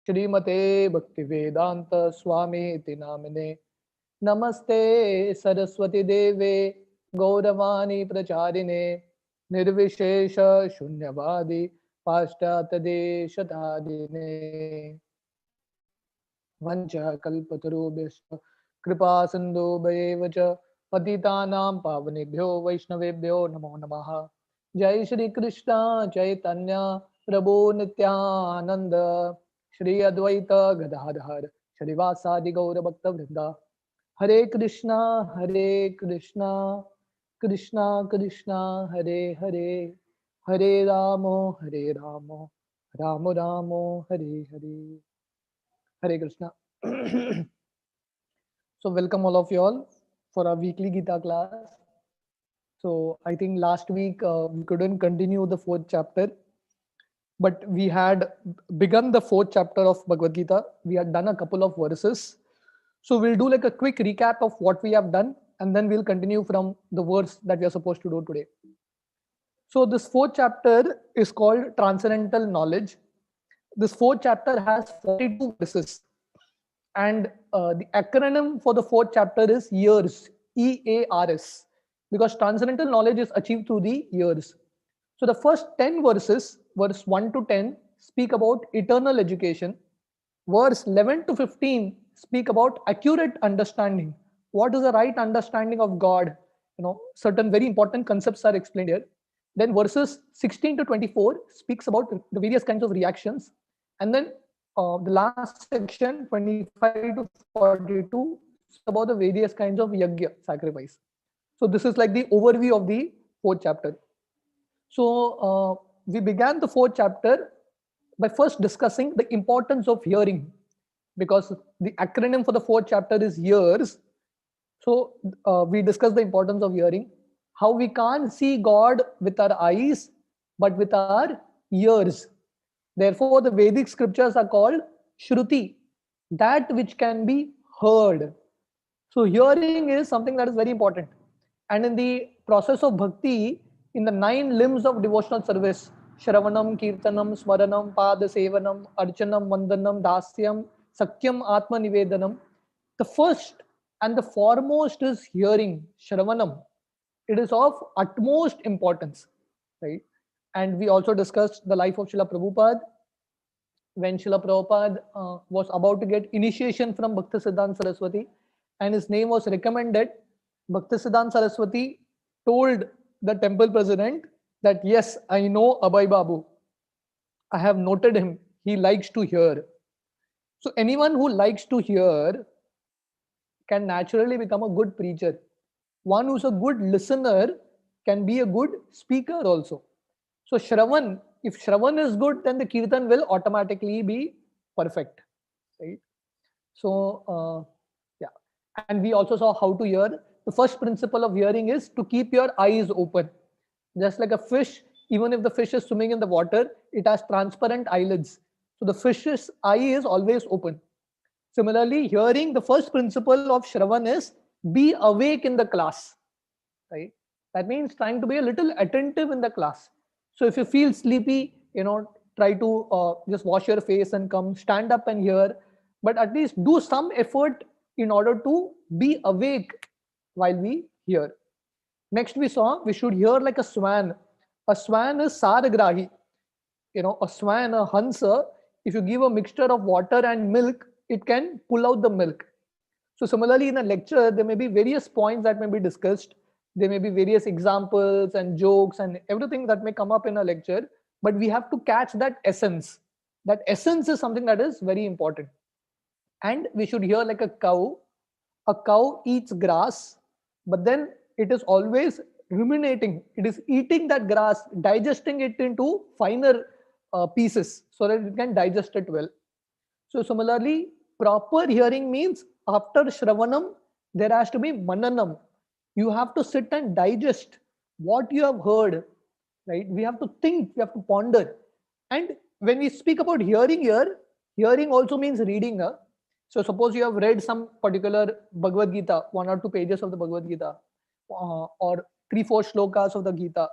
Shrimate Bhaktivedanta Swami iti namine. Namaste Saraswati Deve Gauravani Pracharine Nirvishesha Shunyavadi Pashtadeshatadine Vancha Kalpatarubhyascha Kripa Sindhu Bhayevacha Patitanam Pavanebhyo Vaishnavebhyo Namo Namaha. Jai Shri Krishna Chaitanya Prabhu Nityananda Shri Advaita Gadadhar Shrivasadi Gaura Bhakta Vrinda. Hare Krishna, Krishna Krishna, Hare Hare, Hare Ramo, Ramo Ramo, Hare Hare. Hare Krishna. So welcome all of you all for our weekly Gita class. So I think last week we couldn't continue the fourth chapter, but we had begun the fourth chapter of Bhagavad Gita. We had done a couple of verses. So we'll do like a quick recap of what we have done, and then we'll continue from the verse that we are supposed to do today. So this fourth chapter is called Transcendental Knowledge. This fourth chapter has 42 verses, and the acronym for the fourth chapter is years, EARS, because transcendental knowledge is achieved through the years. So the first 10 verses, verse 1 to 10, speak about eternal education. Verse 11 to 15 speak about accurate understanding. What is the right understanding of God? Certain very important concepts are explained here. Then verses 16 to 24 speaks about the various kinds of reactions. And then the last section, 25 to 42, speaks about the various kinds of yajna, sacrifice. So this is like the overview of the fourth chapter. So we began the fourth chapter by first discussing the importance of hearing, because the acronym for the fourth chapter is years. So we discussed the importance of hearing, how we can't see God with our eyes, but with our ears. Therefore, the Vedic scriptures are called Shruti, that which can be heard. So hearing is something that is very important. And in the process of bhakti, in the 9 limbs of devotional service, Shravanam, Kirtanam, Smaranam, Padasevanam, Archanam, Vandanam, Dasyam, Sakyam, Atma Nivedanam, the first and the foremost is hearing, Shravanam. It is of utmost importance, right? And we also discussed the life of Srila Prabhupada. When Srila Prabhupada was about to get initiation from Bhaktisiddhanta Saraswati, and his name was recommended, Bhaktisiddhanta Saraswati told the temple president that, yes, I know Abhay Babu. I have noted him. He likes to hear. So anyone who likes to hear can naturally become a good preacher. One who's a good listener can be a good speaker also. So Shravan, if Shravan is good, then the Kirtan will automatically be perfect, right? So yeah, and we also saw how to hear. The first principle of hearing is to keep your eyes open. Just like a fish, even if the fish is swimming in the water, it has transparent eyelids. So the fish's eye is always open. Similarly, hearing, the first principle of Shravan is be awake in the class, right? That means trying to be a little attentive in the class. So if you feel sleepy, try to just wash your face and come, stand up and hear, but at least do some effort in order to be awake while we hear. Next we saw we should hear like a swan. A swan is saragrahi. A swan, a hansa, if you give a mixture of water and milk, it can pull out the milk. So similarly, in a lecture, there may be various points that may be discussed. There may be various examples and jokes and everything that may come up in a lecture, but we have to catch that essence. That essence is something that is very important. And we should hear like a cow. A cow eats grass, but then it is always ruminating. It is eating that grass, digesting it into finer pieces so that it can digest it well. So similarly, proper hearing means after Shravanam, there has to be Mananam. You have to sit and digest what you have heard, right? We have to think, we have to ponder. And when we speak about hearing here, hearing also means reading. So suppose you have read some particular Bhagavad Gita, 1 or 2 pages of the Bhagavad Gita, or 3-4 shlokas of the Gita.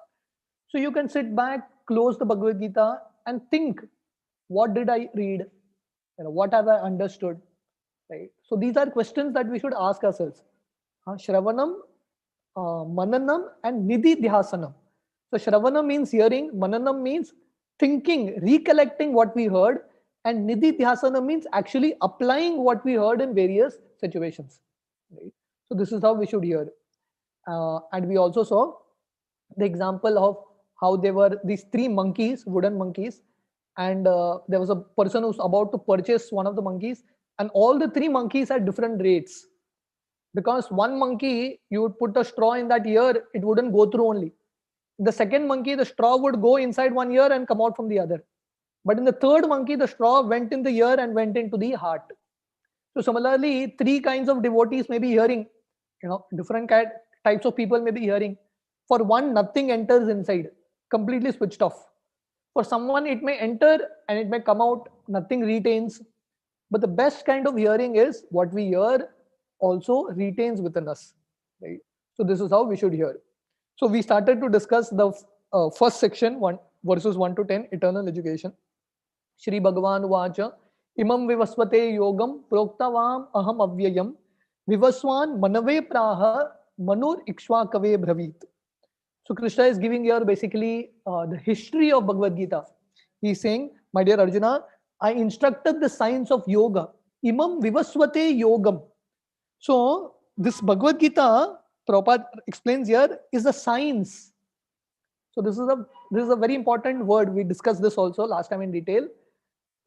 So you can sit back, close the Bhagavad Gita and think, what did I read? What have I understood? Right. So these are questions that we should ask ourselves. Shravanam, Mananam, and Nidhi Dhyasanam. So Shravanam means hearing, Mananam means thinking, recollecting what we heard, and Nidhi Dhyasanam means actually applying what we heard in various situations. Right. So this is how we should hear. And we also saw the example of how there were these three monkeys, wooden monkeys, and there was a person who's about to purchase one of the monkeys, and all the three monkeys had different rates, because one monkey, you would put a straw in that ear, it wouldn't go through only. The second monkey, the straw would go inside one ear and come out from the other. But in the third monkey, the straw went in the ear and went into the heart. So similarly, three kinds of devotees may be hearing, different types of people may be hearing. For one, nothing enters inside, completely switched off. For someone, it may enter and it may come out, nothing retains. But the best kind of hearing is what we hear also retains within us. Right? So this is how we should hear. So we started to discuss the first section, verses 1 to 10, eternal education. Shri Bhagavan Vacha, Imam Vivasvate Yogam Proktavam Aham Avyayam Vivaswan Manave Praha Manur Ikshvakave Bhavit. So Krishna is giving here basically the history of Bhagavad Gita. He is saying, my dear Arjuna, I instructed the science of yoga. Imam Vivasvate Yogam. So this Bhagavad Gita, Prabhupada explains here, is a science. So this is a very important word. We discussed this also last time in detail.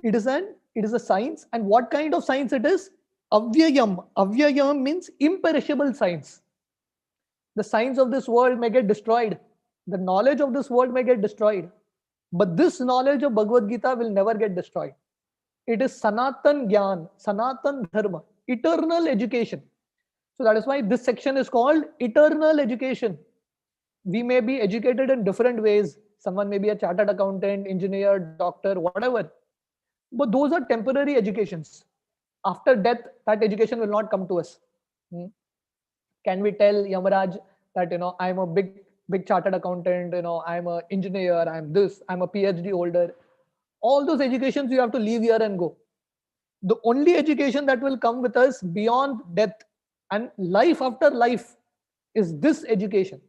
It is a science. And what kind of science it is? Avyayam. Avyayam means imperishable science. The science of this world may get destroyed. The knowledge of this world may get destroyed. But this knowledge of Bhagavad Gita will never get destroyed. It is Sanatan Gyan, Sanatan Dharma, eternal education. So that is why this section is called eternal education. We may be educated in different ways. Someone may be a chartered accountant, engineer, doctor, whatever. But those are temporary educations. After death, that education will not come to us. Can we tell Yamaraj that I'm a big chartered accountant, I'm an engineer, I'm a PhD holder? All those educations you have to leave here and go. The only education that will come with us beyond death and life after life is this education.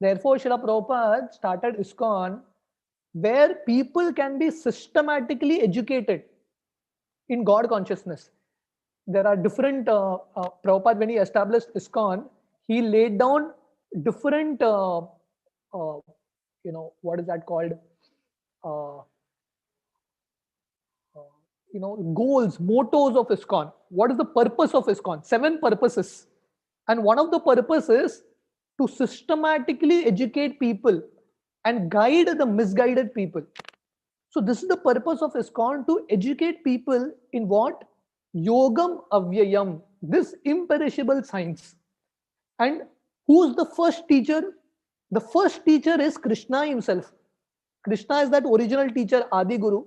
Therefore, Srila Prabhupada started ISKCON, where people can be systematically educated in God consciousness. There are different, Prabhupada, when he established ISKCON, he laid down different, what is that called? Goals, mottos of ISKCON. What is the purpose of ISKCON? 7 purposes. And one of the purposes to systematically educate people and guide the misguided people. So this is the purpose of ISKCON, to educate people in what? Yogam Avyayam, this imperishable science. And who's the first teacher? The first teacher is Krishna himself. Krishna is that original teacher, Adi Guru.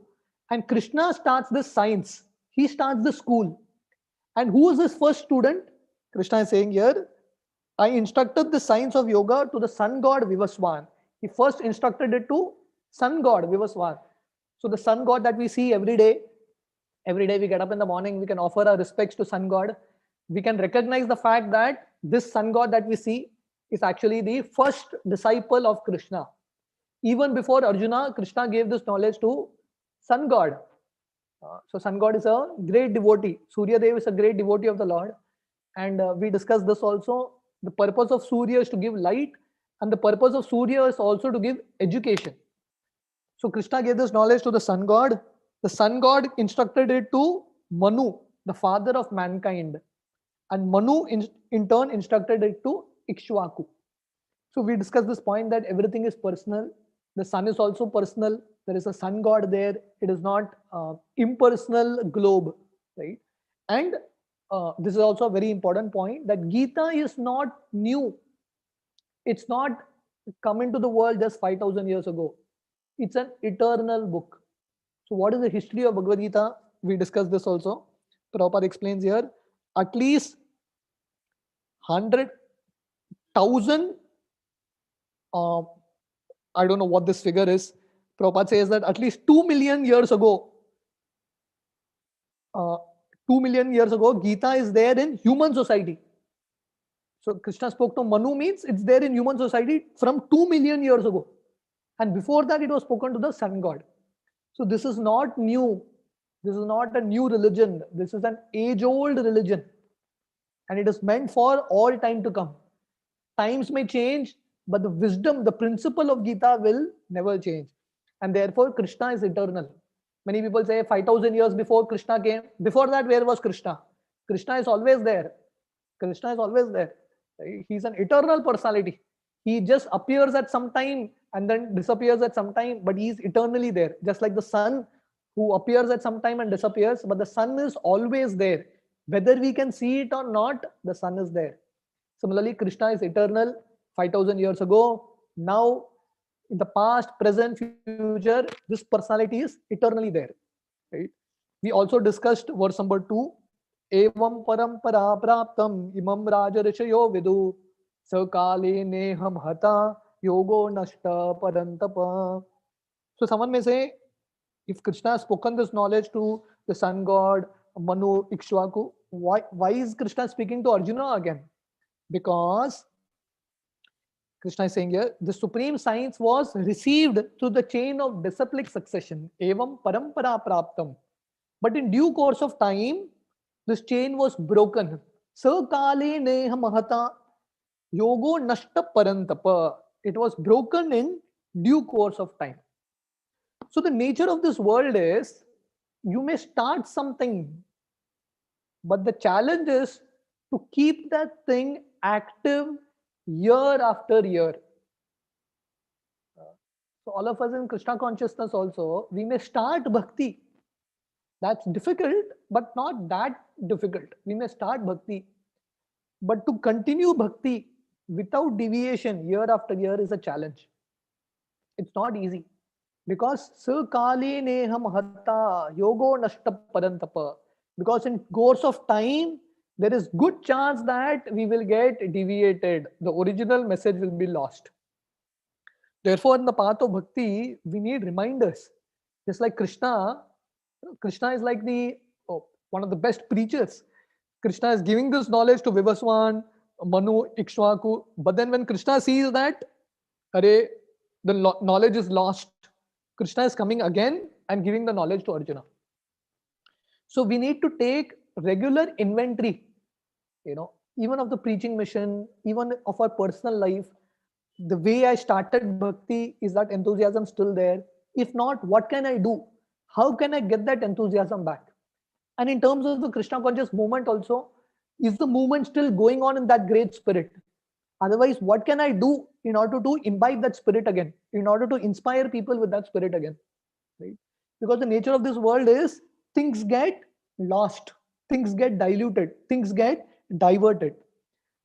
And Krishna starts this science. He starts the school. And who is his first student? Krishna is saying here, I instructed the science of yoga to the sun god Vivaswan. He first instructed it to sun god Vivaswan. So the sun god that we see every day we get up in the morning, we can offer our respects to sun god. We can recognize the fact that this sun god that we see is actually the first disciple of Krishna. Even before Arjuna, Krishna gave this knowledge to sun god. So sun god is a great devotee. Surya Dev is a great devotee of the Lord. And we discussed this also. The purpose of Surya is to give light, and the purpose of Surya is also to give education. So Krishna gave this knowledge to the sun god. The sun god instructed it to Manu, the father of mankind. And Manu in turn instructed it to Ikshvaku. So we discussed this point that everything is personal. The sun is also personal. There is a sun god there. It is not impersonal globe, right? And this is also a very important point, that Gita is not new. It's not come into the world just 5,000 years ago. It's an eternal book. So what is the history of Bhagavad Gita? We discussed this also. Prabhupada explains here, at least 100,000, I don't know what this figure is. Prabhupada says that at least 2 million years ago, uh, 2 million years ago, Gita is there in human society. So Krishna spoke to Manu means it's there in human society from 2 million years ago. And before that, it was spoken to the sun god. So this is not new. This is not a new religion. This is an age-old religion. And it is meant for all time to come. Times may change, but the wisdom, the principle of Gita will never change. And therefore, Krishna is eternal. Many people say 5,000 years before Krishna came. Before that, where was Krishna? Krishna is always there. Krishna is always there. He's an eternal personality. He just appears at some time and then disappears at some time, but he's eternally there. Just like the sun who appears at some time and disappears, but the sun is always there. Whether we can see it or not, the sun is there. Similarly, Krishna is eternal, 5,000 years ago. Now, in the past, present, future, this personality is eternally there. Right? We also discussed verse number 2. Evam parampara praptam imam raja rishayo vidu sakale neham hata yogo nashta parantapa. So someone may say, if Krishna has spoken this knowledge to the sun god, Manu, Ikshvaku, why is Krishna speaking to Arjuna again? Because Krishna is saying here, the supreme science was received through the chain of disciplic succession, evam parampara praptam. But in due course of time, this chain was broken. Sakale neha mahata yogo nashta parantapa. It was broken in due course of time. So the nature of this world is, you may start something, but the challenge is to keep that thing active year after year. So all of us in Krishna consciousness also, we may start bhakti. That's difficult, but not that difficult. We may start bhakti. But to continue bhakti without deviation year after year is a challenge. It's not easy. Because sakale neham hata yogo nashta parantapa. Because in course of time, there is good chance that we will get deviated. The original message will be lost. Therefore, in the path of bhakti, we need reminders. Just like Krishna is like one of the best preachers. Krishna is giving this knowledge to Vivaswan, Manu, Ikshvaku. But then when Krishna sees that, the knowledge is lost, Krishna is coming again and giving the knowledge to Arjuna. So we need to take regular inventory, even of the preaching mission, even of our personal life. The way I started bhakti, is that enthusiasm still there? If not, what can I do? How can I get that enthusiasm back? And in terms of the Krishna conscious movement also, is the movement still going on in that great spirit? Otherwise, what can I do in order to imbibe that spirit again, in order to inspire people with that spirit again? Right? Because the nature of this world is, things get lost, things get diluted, things get diverted.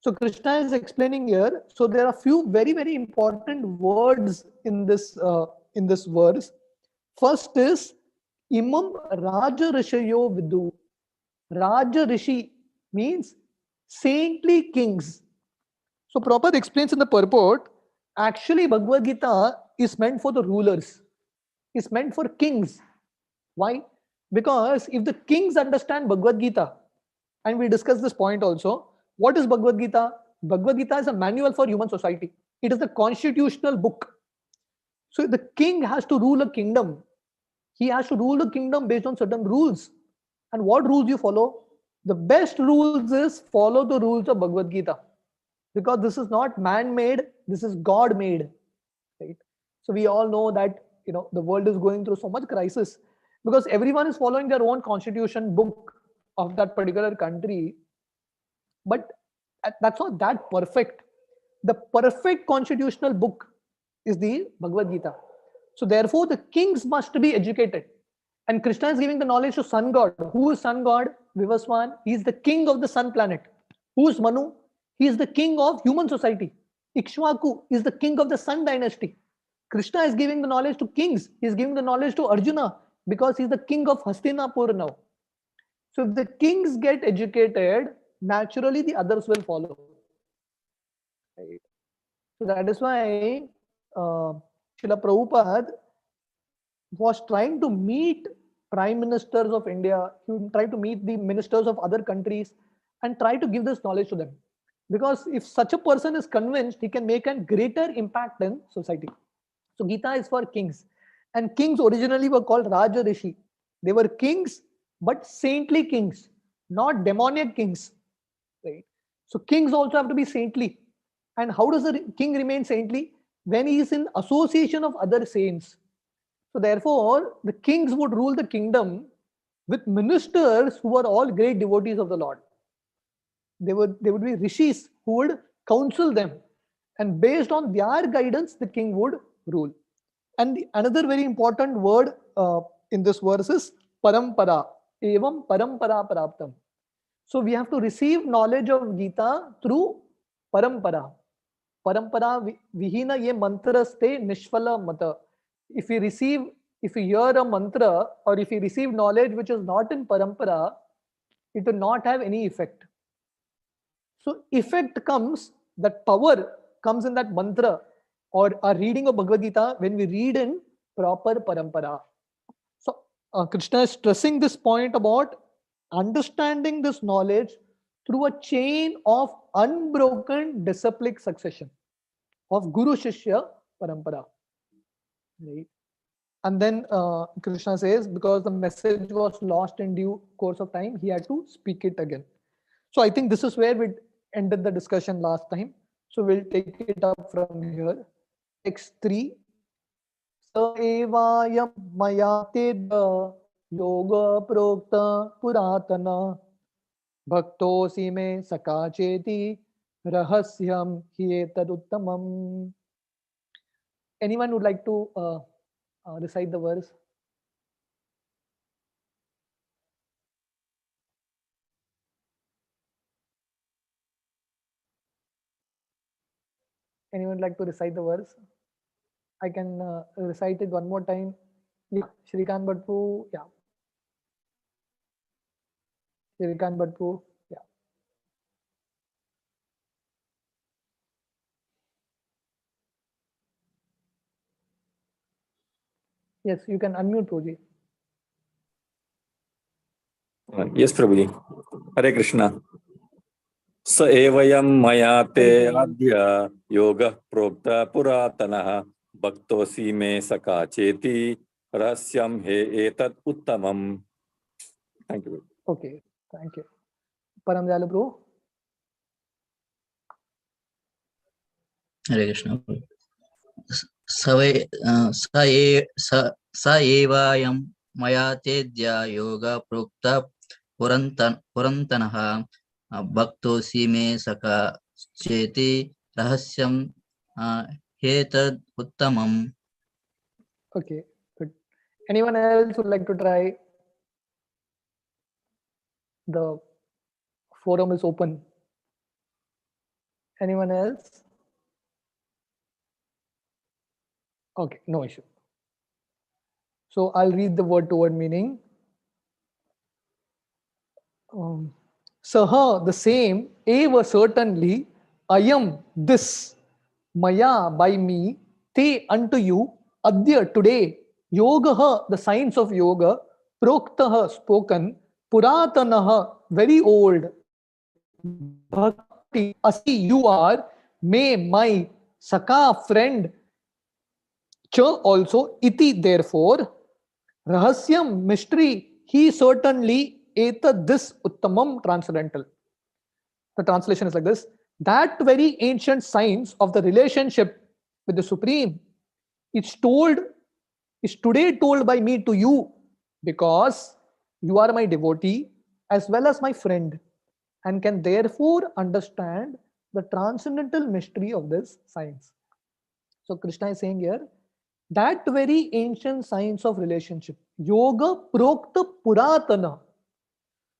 So Krishna is explaining here. So there are few very, very important words in this verse. First is imam raja rishayo vidu. Raja rishi means saintly kings. So Prabhupada explains in the purport, actually Bhagavad Gita is meant for the rulers. It's meant for kings. Why? Because if the kings understand Bhagavad Gita, and we discussed this point also, what is Bhagavad Gita? Bhagavad Gita is a manual for human society. It is the constitutional book. So the king has to rule a kingdom. He has to rule the kingdom based on certain rules. And what rules you follow? The best rules is follow the rules of Bhagavad Gita. Because this is not man-made, this is God-made. Right? So we all know that the world is going through so much crisis because everyone is following their own constitution book of that particular country. But that's not that perfect. The perfect constitutional book is the Bhagavad Gita. So therefore, the kings must be educated. And Krishna is giving the knowledge to sun god. Who is sun god? Vivaswan. He is the king of the sun planet. Who is Manu? He is the king of human society. Ikshvaku is the king of the sun dynasty. Krishna is giving the knowledge to kings. He is giving the knowledge to Arjuna because he is the king of Hastinapur now. So if the kings get educated, naturally the others will follow. Right? So that is why Srila Prabhupada was trying to meet prime ministers of India. He would try to meet the ministers of other countries and try to give this knowledge to them. Because if such a person is convinced, he can make a greater impact in society. So Gita is for kings. And kings originally were called Raja Rishi. They were kings, but saintly kings, not demoniac kings. Right? So kings also have to be saintly. And how does a king remain saintly? When he is in association of other saints. So therefore, the kings would rule the kingdom with ministers who were all great devotees of the Lord. They would be rishis who would counsel them. And based on their guidance, the king would rule. And another very important word in this verse is parampara. Evam parampara praptam. So we have to receive knowledge of Gita through parampara. Parampara vihina ye mantraste nishphala mata. If we hear a mantra or if we receive knowledge which is not in parampara, it will not have any effect. So effect comes, that power comes in that mantra or a reading of Bhagavad Gita when we read in proper parampara. So Krishna is stressing this point about understanding this knowledge through a chain of unbroken disciplic succession of Guru Shishya Parampara. Right? And then Krishna says, because the message was lost in due course of time, he had to speak it again. So I think this is where we ended the discussion last time. So we'll take it up from here. Text 3. Sa evayam mayatedya yoga prokta puratana bhaktosi me sakacheti rahasyam hyetaduttamam. Anyone would like to recite the verse? Anyone would like to recite the verse? I can recite it one more time. Yeah, Shrikant Bhattu. Yeah. Shrikant Bhattu. Yeah. Yes, you can unmute, Prabhuji. Yes, Prabhuji. Hare Krishna. Sa evayam mayate adya yoga prokta puratanaha bhaktosi me sakacheti rasyam he etat uttamam. Thank you. Okay, thank you. Param Dalu Prabhu. Hare Krishna. Sa evayam mayatedya yoga prokta purantanaha bhaktosi me saka cheti rahasyam hetad uttamam. Okay, good. Anyone else would like to try? The forum is open. Anyone else? Okay, no issue. So I'll read the word to word meaning. Saha, the same, eva, certainly, ayam, this, maya, by me, te, unto you, adya, today, yogaha, the science of yoga, proktaha, spoken, puratanaha, very old, bhakti, asi, you are, may, my, saka, friend, cha, also, iti, therefore, rahasyam, mystery, he certainly, eta, this, uttamam, transcendental. The translation is like this: that very ancient science of the relationship with the Supreme is today told by me to you, because you are my devotee as well as my friend, and can therefore understand the transcendental mystery of this science. So Krishna is saying here, that very ancient science of relationship, yoga prokta puratana.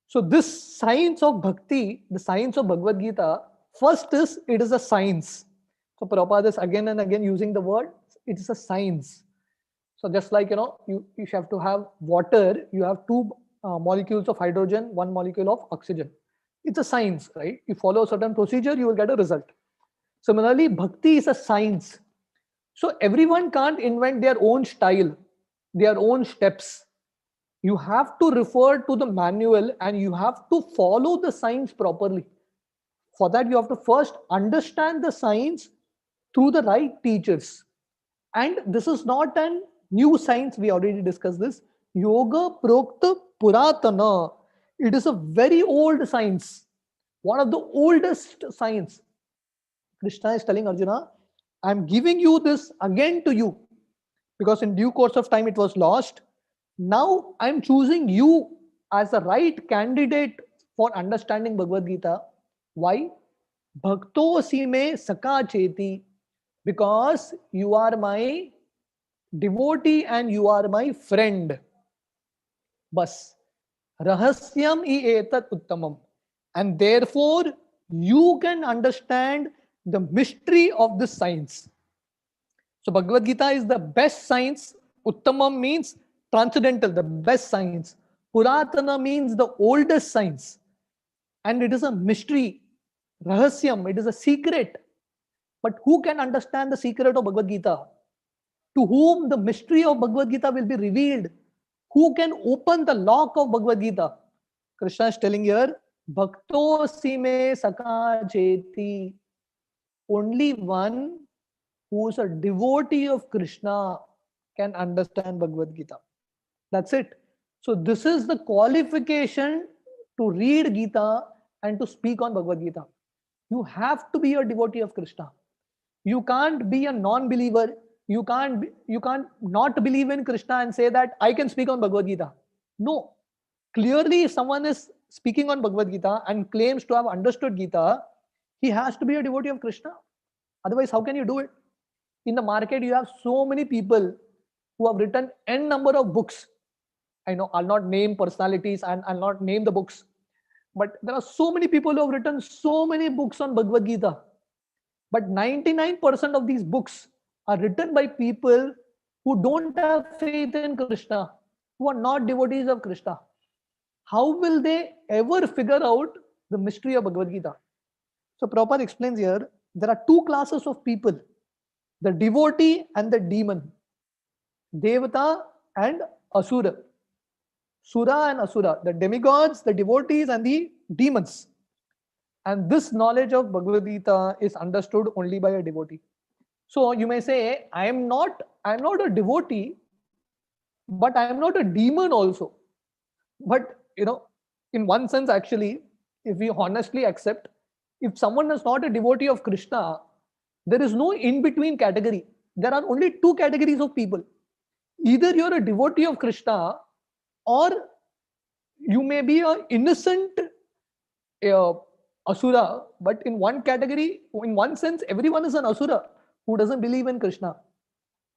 So this science of bhakti, the science of Bhagavad Gita, first is, it is a science. So Prabhupada is again and again using the word, it is a science. So just like, you have to have water, you have two molecules of hydrogen, one molecule of oxygen. It's a science, right? You follow a certain procedure, you will get a result. Similarly, bhakti is a science. So everyone can't invent their own style, their own steps. You have to refer to the manual and you have to follow the science properly. For that, you have to first understand the science through the right teachers. And this is not an new science, we already discussed this. Yoga Prokta Puratana. It is a very old science, one of the oldest science. Krishna is telling Arjuna, I'm giving you this again to you because in due course of time it was lost. Now I'm choosing you as the right candidate for understanding Bhagavad Gita. Why? Bhakto sime saka cheti. Because you are my devotee and you are my friend. Bas. Rahasyam I etat uttamam. And therefore, you can understand the mystery of this science. So Bhagavad Gita is the best science. Uttamam means transcendental, the best science. Puratana means the oldest science. And it is a mystery. Rahasyam, it is a secret. But who can understand the secret of Bhagavad Gita? To whom the mystery of Bhagavad Gita will be revealed? Who can open the lock of Bhagavad Gita? Krishna is telling here, Bhakto sime saka jeti. Only one who is a devotee of Krishna can understand Bhagavad Gita. That's it. So this is the qualification to read Gita and to speak on Bhagavad Gita. You have to be a devotee of Krishna. You can't be a non-believer. You can't not believe in Krishna and say that I can speak on Bhagavad Gita. No. Clearly, if someone is speaking on Bhagavad Gita and claims to have understood Gita, he has to be a devotee of Krishna. Otherwise, how can you do it? In the market, you have so many people who have written n number of books. I know I'll not name personalities and I'll not name the books. But there are so many people who have written so many books on Bhagavad Gita. But 99% of these books are written by people who don't have faith in Krishna, who are not devotees of Krishna. How will they ever figure out the mystery of Bhagavad Gita? So Prabhupada explains here, there are two classes of people, the devotee and the demon, Devata and Asura. Sura and Asura, the demigods, the devotees and the demons. And this knowledge of Bhagavad Gita is understood only by a devotee. So you may say, I am not a devotee, but I am not a demon also. But in one sense, actually, if we honestly accept, if someone is not a devotee of Krishna, there is no in-between category. There are only two categories of people. Either you're a devotee of Krishna, or you may be an innocent Asura. But in one category, in one sense, everyone is an Asura who doesn't believe in Krishna.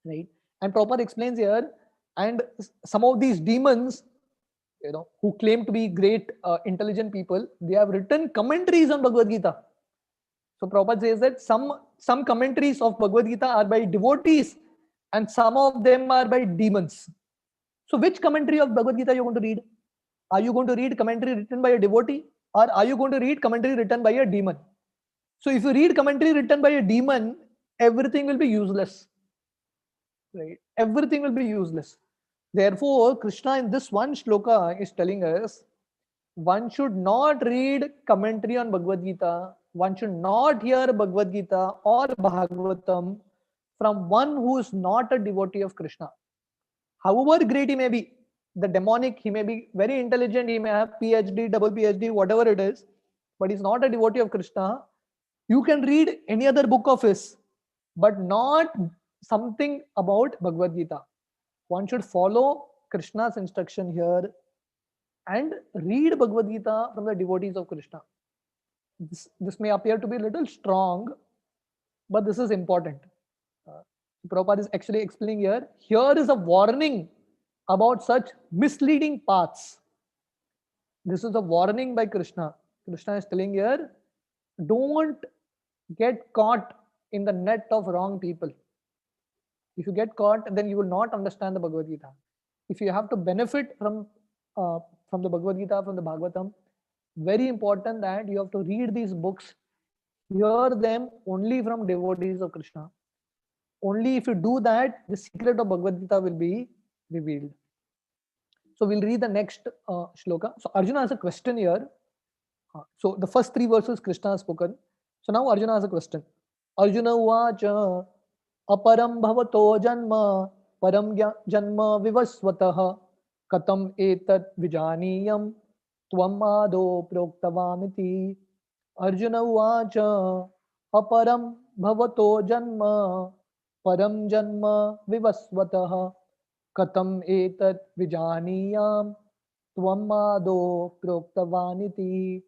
Right? And Prabhupada explains here, and some of these demons, who claim to be great intelligent people, they have written commentaries on Bhagavad Gita. So Prabhupada says that some commentaries of Bhagavad Gita are by devotees and some of them are by demons. So which commentary of Bhagavad Gita are you going to read? Are you going to read commentary written by a devotee, or are you going to read commentary written by a demon? So if you read commentary written by a demon, everything will be useless. Right? Everything will be useless. Therefore, Krishna in this one shloka is telling us, one should not read commentary on Bhagavad Gita, one should not hear Bhagavad Gita or Bhagavatam from one who is not a devotee of Krishna. However great he may be, the demonic, he may be very intelligent, he may have PhD, double PhD, whatever it is, but he's not a devotee of Krishna. You can read any other book of his, but not something about Bhagavad Gita. One should follow Krishna's instruction here and read Bhagavad Gita from the devotees of Krishna. This may appear to be a little strong, but this is important. Prabhupada is actually explaining here. Here is a warning about such misleading paths. This is a warning by Krishna. Krishna is telling here, don't get caught in the net of wrong people. If you get caught, then you will not understand the Bhagavad Gita. If you have to benefit from the Bhagavad Gita, from the Bhagavatam, very important that you have to read these books, hear them only from devotees of Krishna. Only if you do that, the secret of Bhagavad Gita will be revealed. So we'll read the next shloka. So Arjuna has a question here. So the first three verses Krishna has spoken. So now Arjuna has a question. Arjuna uvacha aparam bhavato janma param janma vivasvatah katam etat vijaniyam tvam ado proktavamiti. Arjuna uvacha aparam bhavato janma param janma vivasvatah katam etat vijaniyam tvam ado proktavamiti.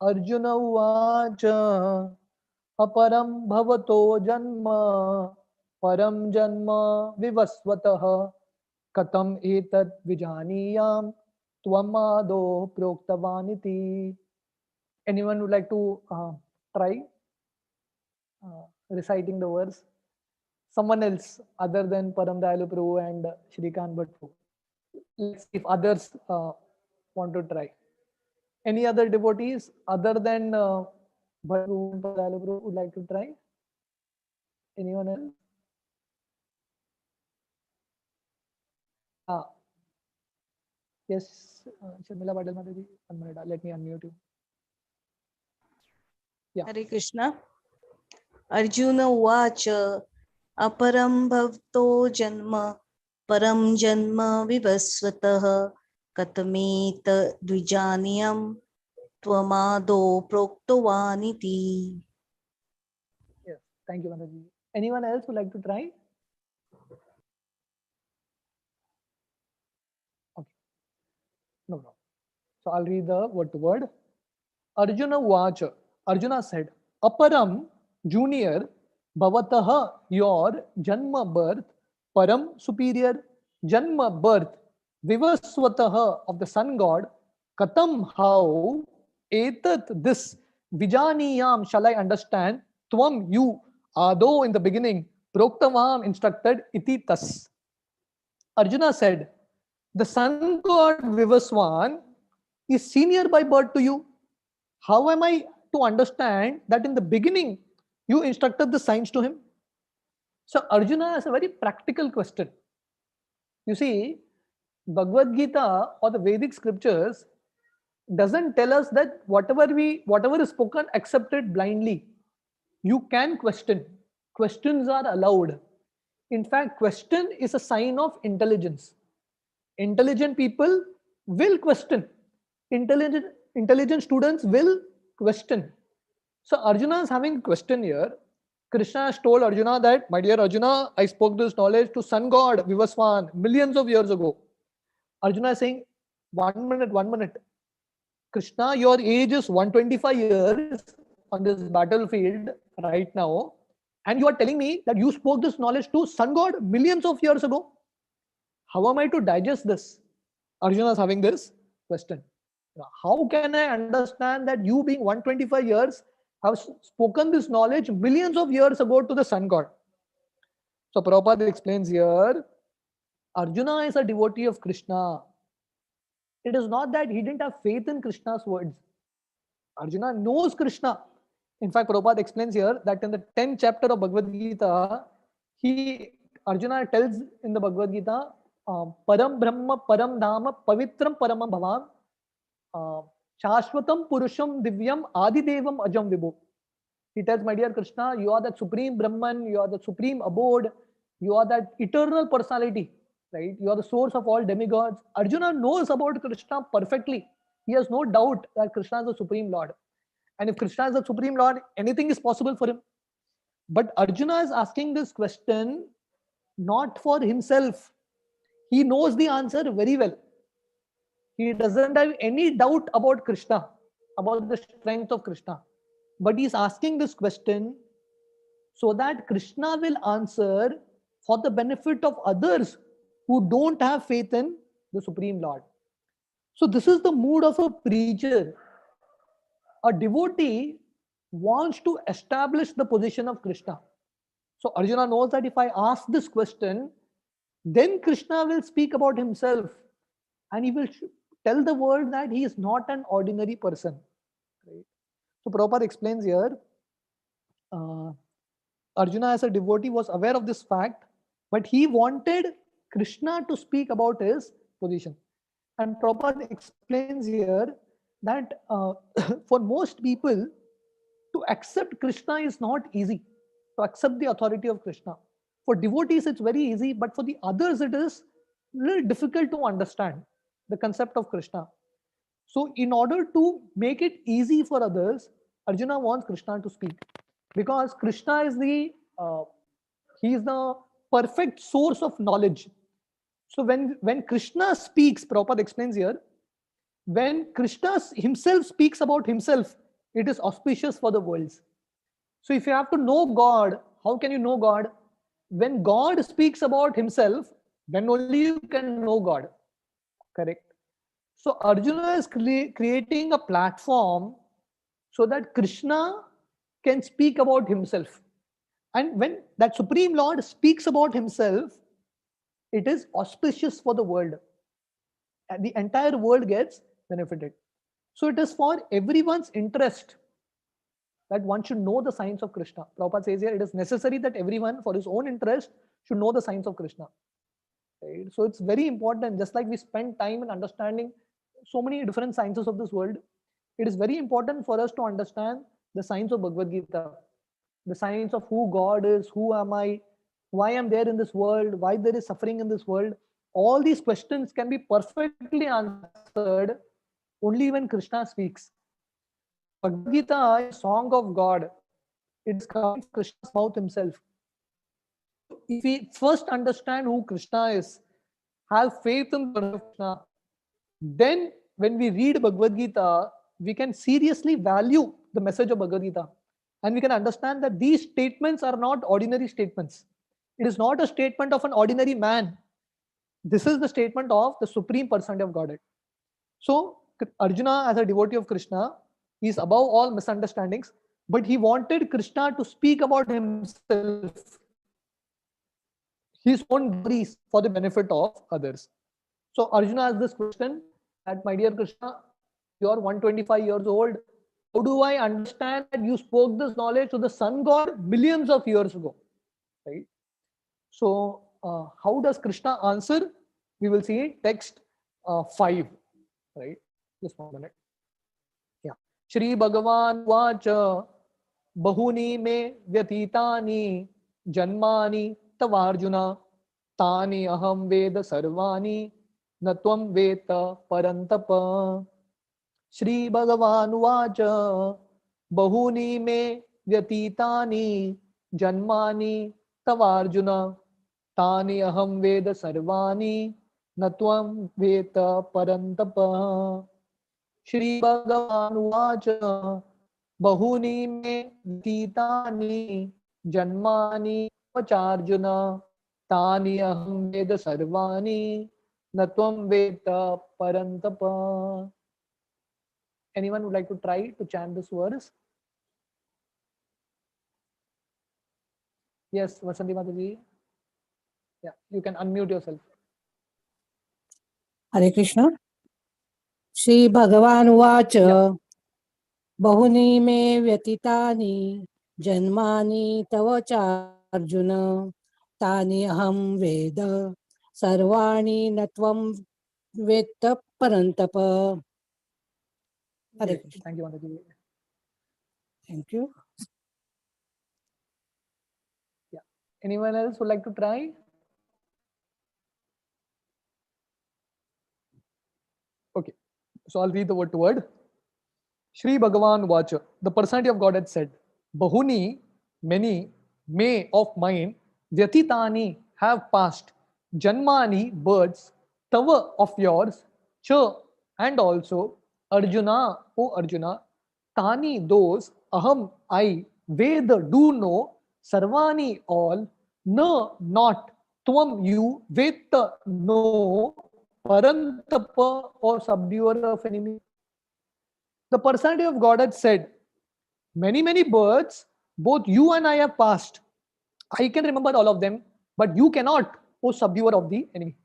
Arjuna uvacha aparam bhavato janma param janma vivasvatah katam etat vijaniyam tvamado proktavaniti. Anyone would like to try reciting the verse? Someone else other than Param Dayalu Prabhu and Shrikant Bhattu. Let's see if others want to try. Any other devotees other than Bhattu and Param Dayalu Prabhu would like to try? Anyone else? Yes, Sharmila Patel Mataji, 1 minute. Let me unmute you. Yeah. Hare Krishna. Arjuna Uvacha Aparam Bhavto Janma Param Janma Vivasvatah Katameta Dvijaniyam Tvamado Proktavaniti. Yes, thank you, Mataji. Anyone else would like to try? Okay. No. So I'll read the word to word. Arjuna Uvacha. Arjuna said, Aparam, junior, Bhavataha, your Janma birth, Param, superior, Janma birth, Vivaswataha of the sun god, Katam, how, Etat, this, Vijaniyam, shall I understand, Tvam, you, Ado, in the beginning, Proktavam, instructed, Iti, tas. Arjuna said, the sun god Vivaswan is senior by birth to you. How am I to understand that in the beginning you instructed the science to him? So Arjuna has a very practical question. You see, Bhagavad Gita or the Vedic scriptures doesn't tell us that whatever is spoken, accept it blindly. You can question. Questions are allowed. In fact, question is a sign of intelligence. Intelligent people will question. Intelligent students will question. So Arjuna is having a question here. Krishna has told Arjuna that, my dear Arjuna, I spoke this knowledge to sun god Vivaswan millions of years ago. Arjuna is saying, 1 minute. Krishna, your age is 125 years on this battlefield right now, and you are telling me that you spoke this knowledge to sun god millions of years ago. How am I to digest this? Arjuna is having this question. How can I understand that you being 125 years have spoken this knowledge millions of years ago to the sun god? So Prabhupada explains here, Arjuna is a devotee of Krishna. It is not that he didn't have faith in Krishna's words. Arjuna knows Krishna. In fact, Prabhupada explains here that in the 10th chapter of Bhagavad Gita, Arjuna tells in the Bhagavad Gita, Param Brahma, Param Dhama, Pavitram Paramam Bhavam, Shashvatam Purusham Divyam Adidevam Ajam Vibhu. He tells, my dear Krishna, you are that supreme Brahman, you are the supreme abode, you are that eternal personality, right? You are the source of all demigods. Arjuna knows about Krishna perfectly. He has no doubt that Krishna is the supreme Lord. And if Krishna is the supreme Lord, anything is possible for him. But Arjuna is asking this question not for himself. He knows the answer very well. He doesn't have any doubt about Krishna, about the strength of Krishna. But he is asking this question so that Krishna will answer for the benefit of others who don't have faith in the Supreme Lord. So this is the mood of a preacher. A devotee wants to establish the position of Krishna. So Arjuna knows that if I ask this question, then Krishna will speak about himself and he will tell the world that he is not an ordinary person. Right? So Prabhupada explains here, Arjuna as a devotee was aware of this fact, but he wanted Krishna to speak about his position. And Prabhupada explains here that for most people, to accept Krishna is not easy. To accept the authority of Krishna. For devotees, it's very easy, but for the others, it is a little difficult to understand the concept of Krishna. So, in order to make it easy for others, Arjuna wants Krishna to speak, because Krishna is he is the perfect source of knowledge. So, when Krishna speaks, Prabhupada explains here, when Krishna himself speaks about himself, it is auspicious for the worlds. So if you have to know God, how can you know God? When God speaks about himself, then only you can know God. Correct? So Arjuna is creating a platform so that Krishna can speak about himself. And when that Supreme Lord speaks about himself, it is auspicious for the world. And the entire world gets benefited. So it is for everyone's interest that one should know the signs of Krishna. Prabhupada says here, it is necessary that everyone, for his own interest, should know the signs of Krishna. Right? So it's very important, just like we spend time in understanding so many different sciences of this world, it is very important for us to understand the science of Bhagavad Gita, the science of who God is, who am I, why I'm there in this world, why there is suffering in this world. All these questions can be perfectly answered only when Krishna speaks. Bhagavad Gita is a song of God. It is coming from Krishna's mouth himself. If we first understand who Krishna is, have faith in Krishna, then when we read Bhagavad Gita, we can seriously value the message of Bhagavad Gita. And we can understand that these statements are not ordinary statements. It is not a statement of an ordinary man. This is the statement of the Supreme Personality of Godhead. So Arjuna, as a devotee of Krishna, he is above all misunderstandings, but he wanted Krishna to speak about himself, his own glories, for the benefit of others. So Arjuna asked this question that, my dear Krishna, you are 125 years old. How do I understand that you spoke this knowledge to the sun god millions of years ago? Right? So how does Krishna answer? We will see text 5. Right? Just 1 minute. Yeah. Shri Bhagavan Vacha Bahuni me Vyatitani Janmani Tavarjuna Tani Aham Veda Sarvani Natvam Veta Parantapa. Shri Bhagavan Vacha Bahuni me Vyatitani Janmani Tavarjuna Tani Aham Veda Sarvani Natvam Veta Parantapa. Shri Bhagavan Vacha Bahuni me Vyatitani Janmani Vacharjuna Tani Aham Veda Sarvani Natvam Veta Parantapa. Anyone would like to try to chant this verse? Yes, Vasanti Mataji. Yeah, you can unmute yourself. Hare Krishna. Shri Bhagavan Vacha Bahuni me Vyatitani Janmani Tava Arjuna Tani Aham Veda Sarvani Natvam Veta Parantapa. Hare Krishna. Thank you, Mataji. Thank you. Yeah. Anyone else would like to try? Okay. So I'll read the word to word. Shri Bhagavan Vacha, the personality of God had said, Bahuni, many, may of mine, Vyatitani, have passed, Janmani, births, Tava, of yours, Cha, and also, Arjuna, O Arjuna, Tani, those, Aham, I, Veda, do know, Sarvani, all, Na, not, Tvam, you, Veta, know, Parantapa, or subduer of enemy. The personality of God had said, many, many births, both you and I have passed. I can remember all of them, but you cannot, O subduer of the enemy.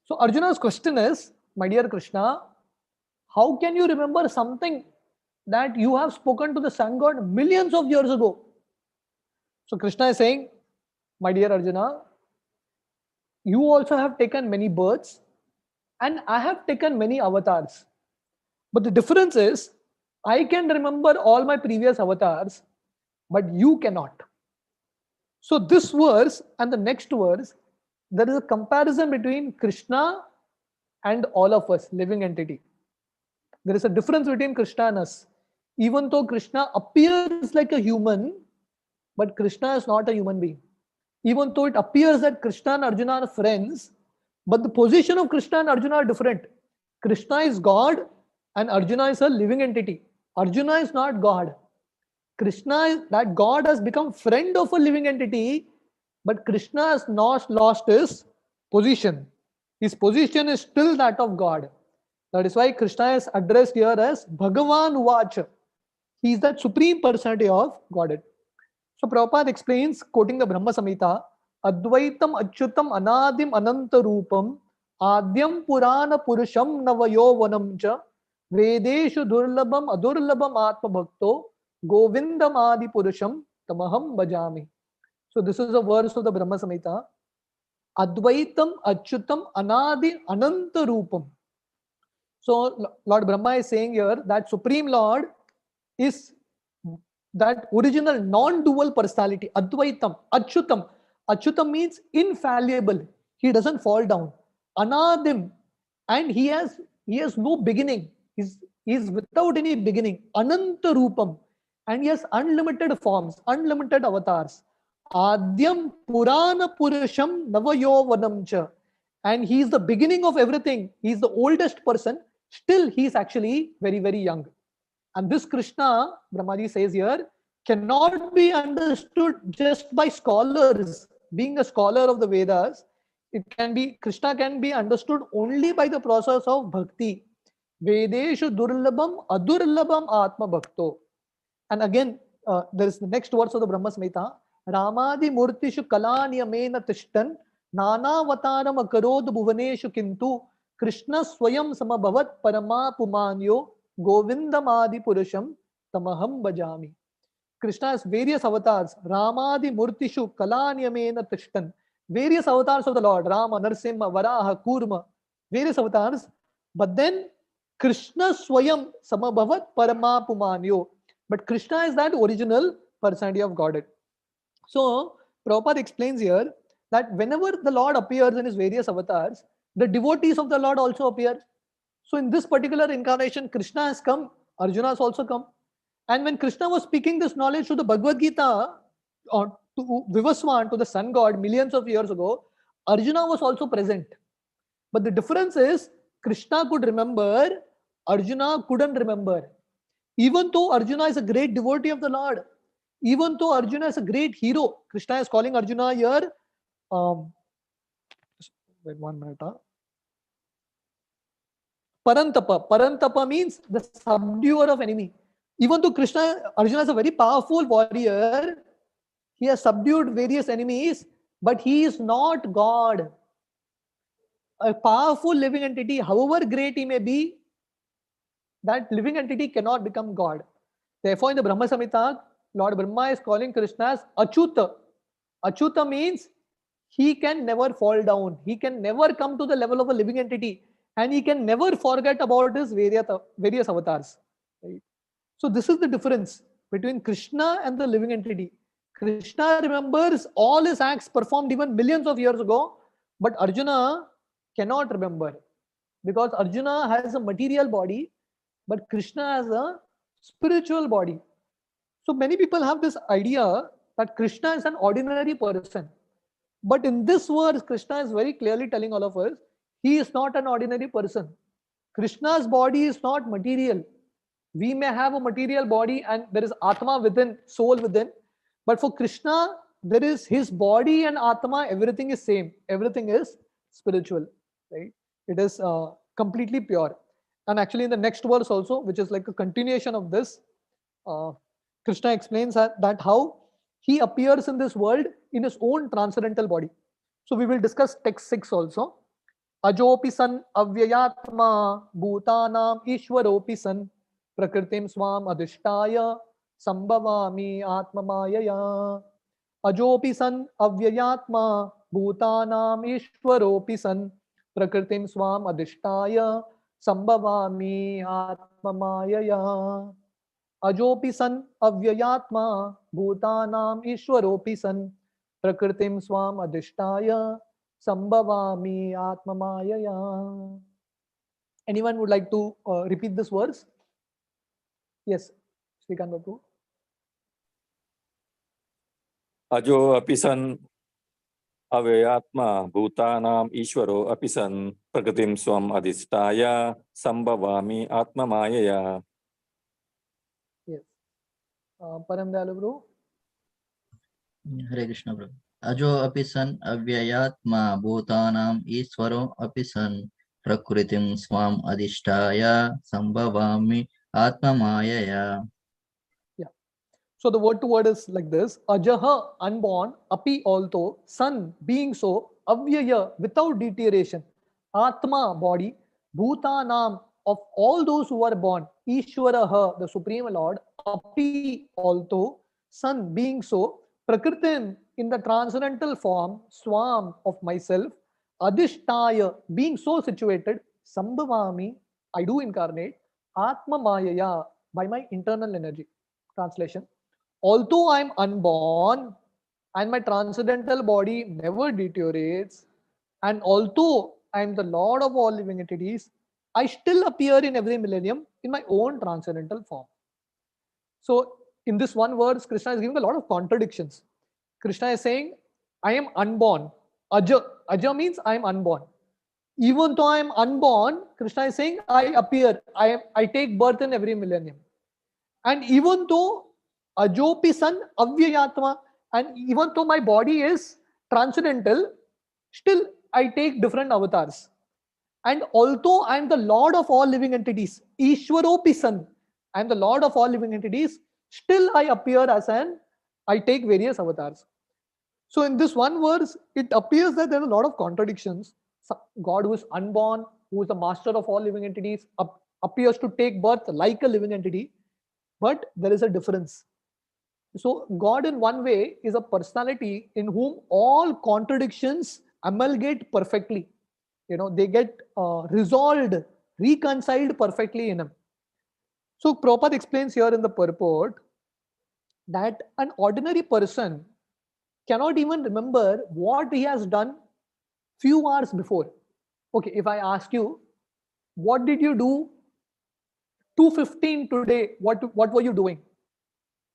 So Arjuna's question is, my dear Krishna, how can you remember something that you have spoken to the sun god millions of years ago? So Krishna is saying, my dear Arjuna, you also have taken many births, and I have taken many avatars. But the difference is, I can remember all my previous avatars, but you cannot. So this verse and the next verse, there is a comparison between Krishna and all of us, living entity. There is a difference between Krishna and us. Even though Krishna appears like a human, but Krishna is not a human being. Even though it appears that Krishna and Arjuna are friends, but the position of Krishna and Arjuna are different. Krishna is God and Arjuna is a living entity. Arjuna is not God. Krishna is that God has become friend of a living entity, but Krishna has not lost his position. His position is still that of God. That is why Krishna is addressed here as Bhagavan Uvacha. He is that supreme personality of Godhead. So Prabhupada explains, quoting the Brahma Samhita, Advaitam Achyutam Anadim Ananta Rupam Adyam Purana Purusham Navayovanam Cha Vedeshu Durlabam Adurlabam Atma Bhakto Govindam Adi Purusham Tamaham Bhajami. So this is a verse of the Brahma Samhita. Advaitam Achyutam Anadi Ananta Rupam. So Lord Brahma is saying here that Supreme Lord is that original non-dual personality, Advaitam, Achyutam. Achyutam means infallible. He doesn't fall down. Anadim, and he has no beginning. He's without any beginning. Ananta Rupam, and he has unlimited forms, unlimited avatars. Adyam Purana Purusham Navayovanam Cha, and he is the beginning of everything. He is the oldest person. Still, he is actually very, very young. And this Krishna, Brahmaji says here, cannot be understood just by scholars. Being a scholar of the Vedas, Krishna can be understood only by the process of bhakti. Vedeshu durlabam adurlabam atma bhakto. And again, there is the next verse of the Brahma Samhita. Ramadi murtishu kalanyamena tishtan nanavataram akarod bhuvaneshu kintu Krishna swayam samabhavat parama pumanyo Govindamadi Purusham Tamaham Bhajami. Krishna has various avatars. Ramadi Murtishu Kalanyamena Tishtan. Various avatars of the Lord. Rama, Narsimha, Varaha, Kurma. Various avatars. But then Krishna Swayam Samabhavat Parama Pumanyo. But Krishna is that original personality of Godhead. So Prabhupada explains here that whenever the Lord appears in his various avatars, the devotees of the Lord also appear. So in this particular incarnation, Krishna has come, Arjuna has also come. And when Krishna was speaking this knowledge to the Bhagavad Gita, or to Vivaswan, to the sun god, millions of years ago, Arjuna was also present. But the difference is, Krishna could remember, Arjuna couldn't remember. Even though Arjuna is a great devotee of the Lord, even though Arjuna is a great hero, Krishna is calling Arjuna here, wait 1 minute. Parantapa. Parantapa means the subduer of enemy. Even though Arjuna is a very powerful warrior, he has subdued various enemies, but he is not God. A powerful living entity, however great he may be, that living entity cannot become God. Therefore, in the Brahma Samhita, Lord Brahma is calling Krishna as Achyuta. Achyuta means he can never fall down. He can never come to the level of a living entity. And he can never forget about his various avatars. Right? So this is the difference between Krishna and the living entity. Krishna remembers all his acts performed even millions of years ago, but Arjuna cannot remember because Arjuna has a material body, but Krishna has a spiritual body. So many people have this idea that Krishna is an ordinary person. But in this verse, Krishna is very clearly telling all of us, he is not an ordinary person. Krishna's body is not material. We may have a material body and there is Atma within, soul within. But for Krishna, there is his body and Atma, everything is same. Everything is spiritual. Right? It is completely pure. And actually in the next verse also, which is like a continuation of this, Krishna explains that how he appears in this world in his own transcendental body. So we will discuss text 6 also. Ajopi san avyayatma bhutanam ishwaropi san prakritim swam adhishtaya sambhavami atmamayaya. Ajopi san avyayatma bhutanam ishwaropi san prakritim swam adhishtaya sambhavami atmamayaya. Ajopi san avyayatma bhutanam ishwaropi san prakritim swam adhishtaya sambhavami atmamayaya. Anyone would like to repeat this verse? Yes, Srikant Babu. अजो अपि सन् अव्ययात्मा भूतानाम् ईश्वरो अपि सन् प्रकृतिं स्वम् अधिष्ठाय संभवामि आत्ममायया. Yes. Param Dalu bro. हरे कृष्ण प्रभु. अजो अपि सन् अव्ययात्मा भूतानाम् ईश्वरो अपि सन् प्रकृतिं स्वाम् अधिष्ठाय संभवामि आत्ममायया. So the word to word is like this: Ajaha, unborn, api also, son, being so, avyaya, without deterioration, atma, body, bhutanam, of all those who are born, Ishwaraha, the Supreme Lord, api also, son, being so, prakritim, in the transcendental form, swam, of myself, adhishtaya, being so situated, sambhavami, I do incarnate, atma mayaya, by my internal energy. Translation: although I am unborn and my transcendental body never deteriorates, and although I am the Lord of all living entities, I still appear in every millennium in my own transcendental form. So, in this one verse, Krishna is giving a lot of contradictions. Krishna is saying, I am unborn. Aja. Aja means I am unborn. Even though I am unborn, Krishna is saying, I appear. I take birth in every millennium. And even though Ajopi san avyayatma, and even though my body is transcendental, still I take different avatars. And although I am the Lord of all living entities, Ishwaropi san, I am the Lord of all living entities, still I appear as I take various avatars. So in this one verse, it appears that there are a lot of contradictions. God who is unborn, who is the master of all living entities, appears to take birth like a living entity, but there is a difference. So God in one way is a personality in whom all contradictions amalgate perfectly. They get resolved, reconciled perfectly in him. So Prabhupada explains here in the purport that an ordinary person cannot even remember what he has done few hours before. Okay, if I ask you, what did you do 2:15 today? What were you doing?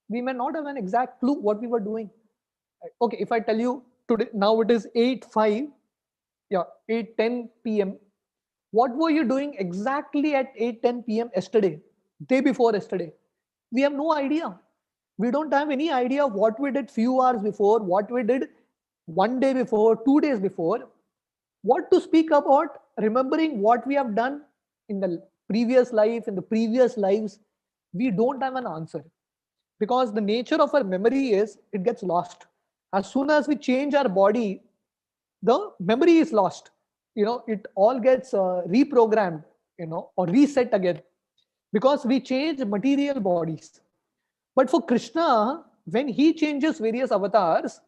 We may not have an exact clue what we were doing. Okay, if I tell you today, now it is 8:05, 8:10 p.m. What were you doing exactly at 8:10 p.m. yesterday, day before yesterday? We have no idea. We don't have any idea what we did few hours before, what we did one day before, 2 days before. What to speak about remembering what we have done in the previous life, in the previous lives? We don't have an answer. Because the nature of our memory is, it gets lost. As soon as we change our body, the memory is lost. It all gets reprogrammed, or reset again. Because we change material bodies. But for Krishna, when he changes various avatars,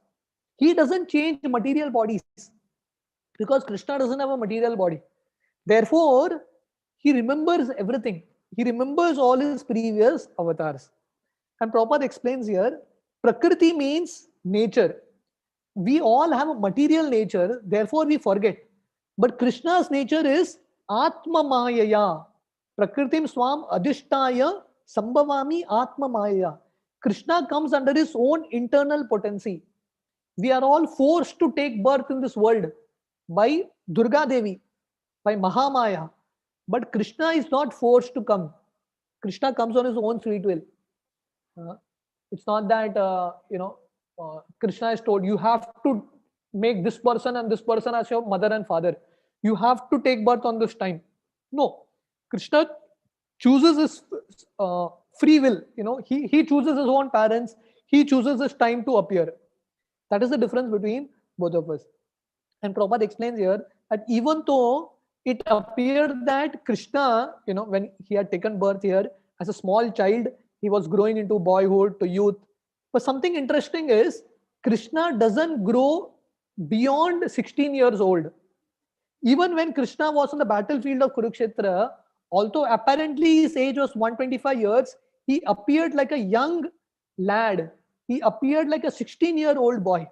he doesn't change material bodies. Because Krishna doesn't have a material body. Therefore, he remembers everything. He remembers all his previous avatars. And Prabhupada explains here, Prakriti means nature. We all have a material nature, therefore we forget. But Krishna's nature is Atma Mayaya. Prakritim Swam Adhishtaya Sambhavami Atma Mayaya. Krishna comes under his own internal potency. We are all forced to take birth in this world by Durga Devi, by Mahamaya. But Krishna is not forced to come. Krishna comes on his own sweet will. It's not that Krishna is told you have to make this person and this person as your mother and father. You have to take birth on this time. No, Krishna chooses his free will. He chooses his own parents. He chooses his time to appear. That is the difference between both of us. And Prabhupada explains here that even though it appeared that Krishna, when he had taken birth here as a small child, he was growing into boyhood to youth. But something interesting is Krishna doesn't grow beyond 16 years old. Even when Krishna was on the battlefield of Kurukshetra, although apparently his age was 125 years, he appeared like a young lad. He appeared like a 16-year-old boy.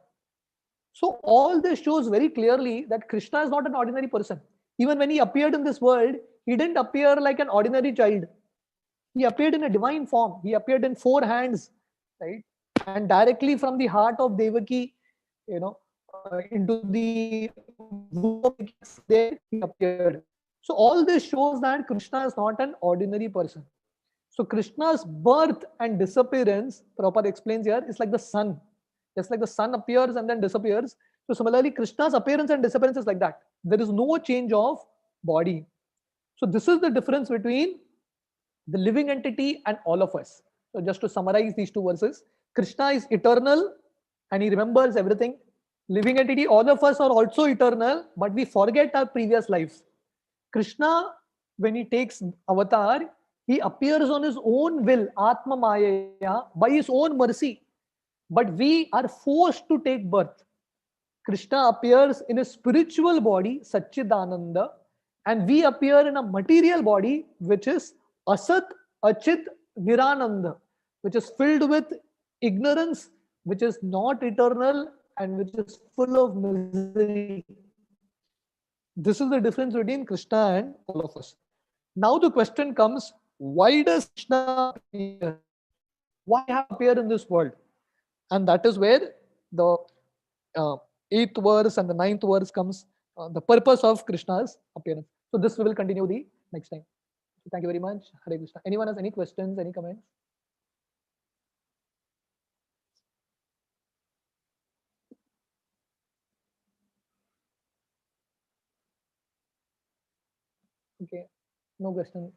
So all this shows very clearly that Krishna is not an ordinary person. Even when he appeared in this world, he didn't appear like an ordinary child. He appeared in a divine form. He appeared in 4 hands, right? And directly from the heart of Devaki, into the womb of there he appeared. So all this shows that Krishna is not an ordinary person. So Krishna's birth and disappearance, Prabhupada explains here, is like the sun. Just like the sun appears and then disappears. So similarly, Krishna's appearance and disappearance is like that. There is no change of body. So this is the difference between the living entity and all of us. So just to summarize these 2 verses, Krishna is eternal and he remembers everything. Living entity, all of us are also eternal, but we forget our previous lives. Krishna, when he takes avatar, he appears on his own will, Atma Maya, by his own mercy. But we are forced to take birth. Krishna appears in a spiritual body, Satchidananda, and we appear in a material body, which is Asat, Achit, Nirananda, which is filled with ignorance, which is not eternal, and which is full of misery. This is the difference between Krishna and all of us. Now the question comes, why does Krishna appear? Why have appeared in this world? And that is where the 8th verse and the 9th verse comes, the purpose of Krishna's appearance. So this we will continue the next time. So thank you very much. Hare Krishna. Anyone has any questions, any comments? Okay, no question.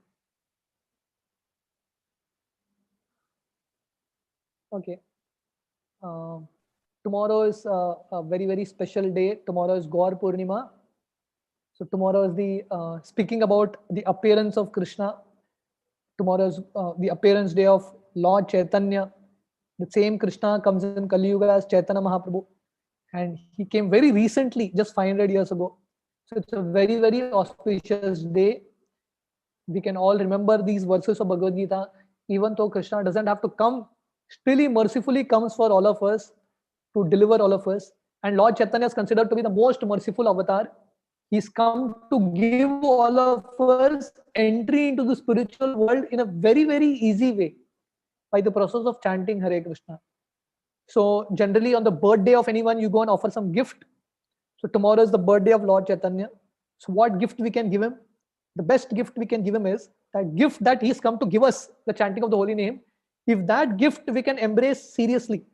Okay. Tomorrow is a very, very special day. Tomorrow is Gaur Purnima. So tomorrow is the speaking about the appearance of Krishna. Tomorrow is the appearance day of Lord Chaitanya. The same Krishna comes in Kali Yuga as Chaitanya Mahaprabhu. And he came very recently, just 500 years ago. So it's a very, very auspicious day. We can all remember these verses of Bhagavad Gita. Even though Krishna doesn't have to come, still he mercifully comes for all of us to deliver all of us. And Lord Chaitanya is considered to be the most merciful avatar. He's come to give all of us entry into the spiritual world in a very, very easy way by the process of chanting Hare Krishna. So generally on the birthday of anyone, you go and offer some gift. So tomorrow is the birthday of Lord Chaitanya. So what gift we can give him? The best gift we can give him is that gift that he's come to give us, the chanting of the holy name. If that gift we can embrace seriously,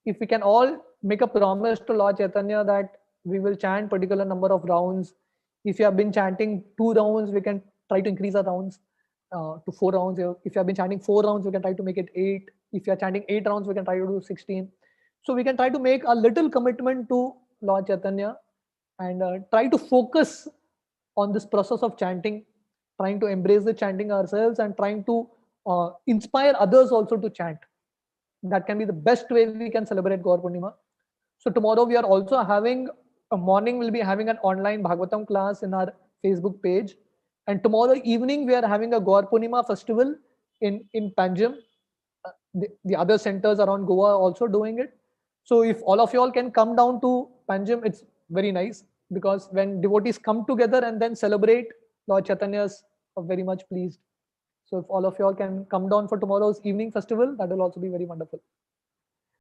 if we can all make a promise to Lord Chaitanya that we will chant particular number of rounds. If you have been chanting 2 rounds, we can try to increase our rounds to 4 rounds. If you have been chanting 4 rounds, we can try to make it 8. If you are chanting 8 rounds, we can try to do 16. So we can try to make a little commitment to Lord Chaitanya and try to focus on this process of chanting, trying to embrace the chanting ourselves and trying to inspire others also to chant. That can be the best way we can celebrate Gaur Purnima. So tomorrow we are also having a morning, we'll be having an online Bhagavatam class in our Facebook page. And tomorrow evening we are having a Gaur Purnima festival in Panjim. The other centers around Goa are also doing it. So if all of you all can come down to Panjim, it's very nice, because when devotees come together and then celebrate, Lord Chaitanya is very much pleased. So if all of you all can come down for tomorrow's evening festival, that will also be very wonderful.